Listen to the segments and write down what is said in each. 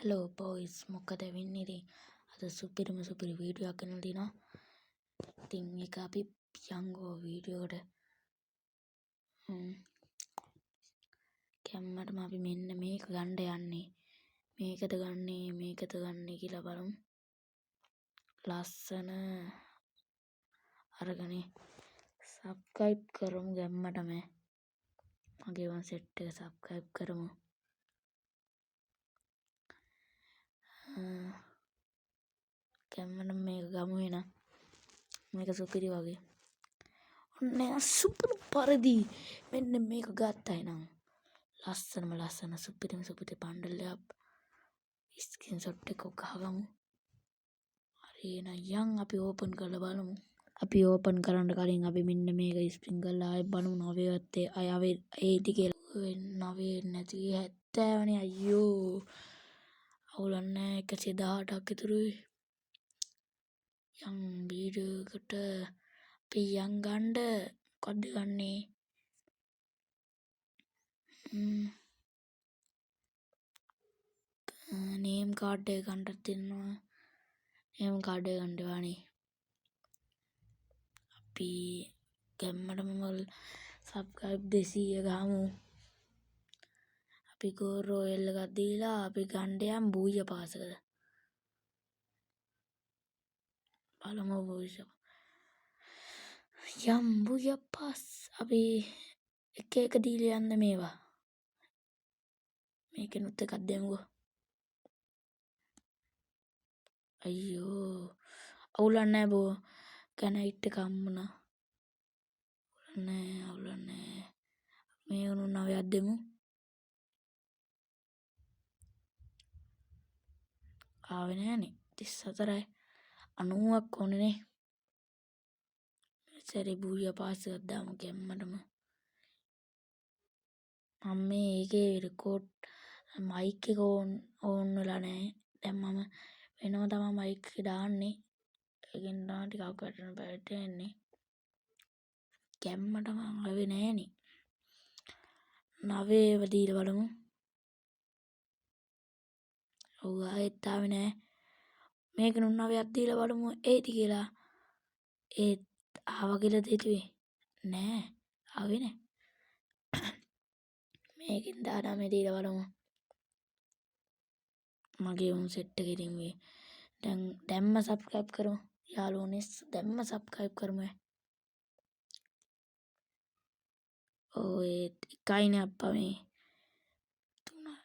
Hello boys මොකද වෙන්නේ ඉතින් අද සුපිරිම වීඩියෝ එකක් ගෙනල්ලා තිනවා. ඉතින් ඒක අපි යංගෝ වීඩියෝ එකට කැම්මටම අපි මෙන්න මේක ගන්න යන්නේ. මේකද ගන්නේ කියලා බලමු. ලස්සන අරගෙන සබ්ස්ක්‍රයිබ් කරමු ගැම්මටම. මගේ වන් සෙට් එක සබ්ස්ක්‍රයිබ් කරමු. කැම්මටම මේක ගමු එන. මේක සුපිරි වගේ. ඔන්න සුපර් පරිදි මෙන්න මේක ගත්තා එනම්. ලස්සන සුපිරි බණ්ඩල් එකක් ස්ක්‍රීන්ෂොට් එකක් ගහගමු. හරි එහෙනම් අපි ඕපන් කරලා බලමු. අපි ඕපන් කරන්න කලින් අපි මෙන්න මේක ස්ප්‍රින් කරලා ආයෙ බලමු 9 අය ඒටි කියලා 9 නැති 70 නේ අයියෝ අවුලක් නැහැ 118ක් ඉතුරුයි. යම් වීඩියෝ එකට අපි යම් ගන්න මොකද්ද ගන්නේ නේම් කාඩ් එක ගන්නත් තියෙනවා. නේම් කාඩ් එක ගන්න ඕනේ. අපි ගැම්මටම සබ්ස්ක්‍රයිබ් 200 ගහමු. අපි රොයල් එකක් දීලා අපි ගන්න යම් බූය පාස් එකද. බලමු බූය. යම් බූය පාස් අපි එක දීලා යන්න මේවා. මේකෙනුත් එකක් දෙමුකෝ. අයියෝ අවුලක් නැහැ බෝ. කැනයිට් එක හම්බුණා. අවුලක් නැහැ. මේ උණු 9ක් දෙමු. ආවේ නෑනේ 34යි 90ක් ඕනේ නේ. සරි බූය පාස් එකක් දාමු ගැම්මටම. මම මේ ඒකේ රෙකෝඩ් මයික් එක ඕන් වෙලා නැහැ. දැන් මම වෙනම තමයි මයික් එක දාන්නේ. ඒකෙන් තමයි ටිකක් වැටෙන්නේ. ගැම්මටම ආවේ නෑනේ. 9 දීලා බලමු. ඔව් ආයෙත් ආවේ නෑ. මේකෙනුත් 9ක් දීලා බලමු ඒටි කියලා. ඒත් ආවා කියලා හිතුවේ නෑ. ආවේ නෑ. මේකෙන් 19 දීලා බලමු. මගේ උන් සෙට් එකේ ඉතින් මේ දැම්ම සබ්ස්ක්‍රයිබ් කරමු. යාළුවනේ දැම්ම සබ්ස්ක්‍රයිබ් කරමු. ඔය එකයිනේ අප්පා මේ 3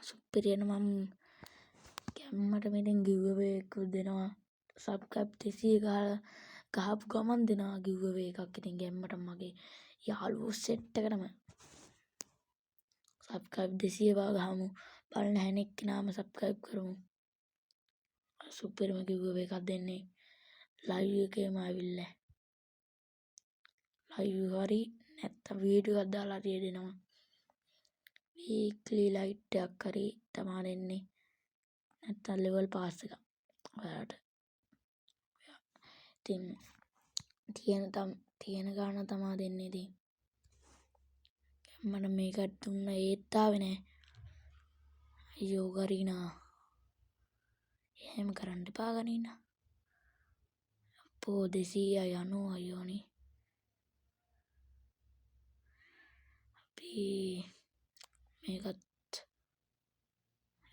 සුපිරියන මම කැම්මට මෙතෙන් ගිව්වේ එකක් දෙනවා. සබ්ස්ක්‍රයිබ් 200 ගහපු ගමන් දෙනවා ගිව්වේ එකක්. ඉතින් ගැම්මට මගේ යාළුවෝ සෙට් එකටම සබ්ස්ක්‍රයිබ් 200 ගහමු. බලන්න හැනෙක් නාම සබ්ස්ක්‍රයිබ් කරමු. සුපිරිම ගිව්වේ එකක් දෙන්නේ. ලයිව් එකේම ආවිල්ලා. ලයිව් හරි නැත්නම් වීඩියෝ එකක් දාලා හරි දෙනවා. වීක්ලි ලයිට් එකක් හරි තමා දෙන්නේ. නැත්නම් ලෙවල් පාස් එකක්. ඔයාලට. ඉතින් තියෙන ගාන තමා දෙන්නේ ඉතින්. මම මේකට දුන්න ඒත් ආවේ නෑ. අයියෝ ගරීනා. එහෙම කරන්න එපා ගරීනා. අපෝ 290 අයියෝනේ. අපි මේකත්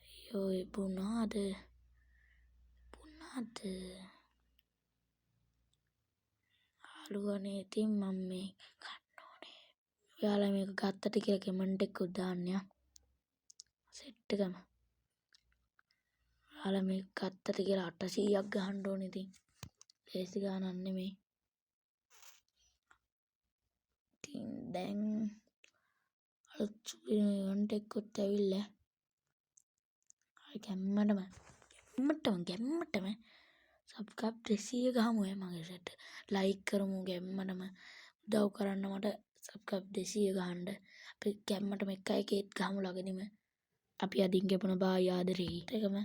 අයියෝ පුණාද අලුවනේ ඉතින් මම මේ ගන්න ඕනේ. ඔයාලා මේක ගත්තට කියලා කමෙන්ට් එකක් දාන්න යා. සෙට් එකම. ඔයාලා මේක ගත්තට කියලා 800ක් ගහන්න ඕනේ ඉතින්. ලේසි ගානක් නෙමෙයි. ඉතින් දැන් අලුත් ඉවෙන්ට් එකකුත් ඇවිල්ලා. ගැම්මටම සබ්ස්ක්‍රයිබ් 200 ගහමු මගේ සෙට්. ලයික් කරමු ගැම්මටම උදව් කරන්න මට සබ්ස්ක්‍රයිබ් 200 ගහන්න. අපි ගැම්මටම 1 ගහමු ළඟදිම. අපි අදින් ගෙපන බායි ආදරේ. ඒකම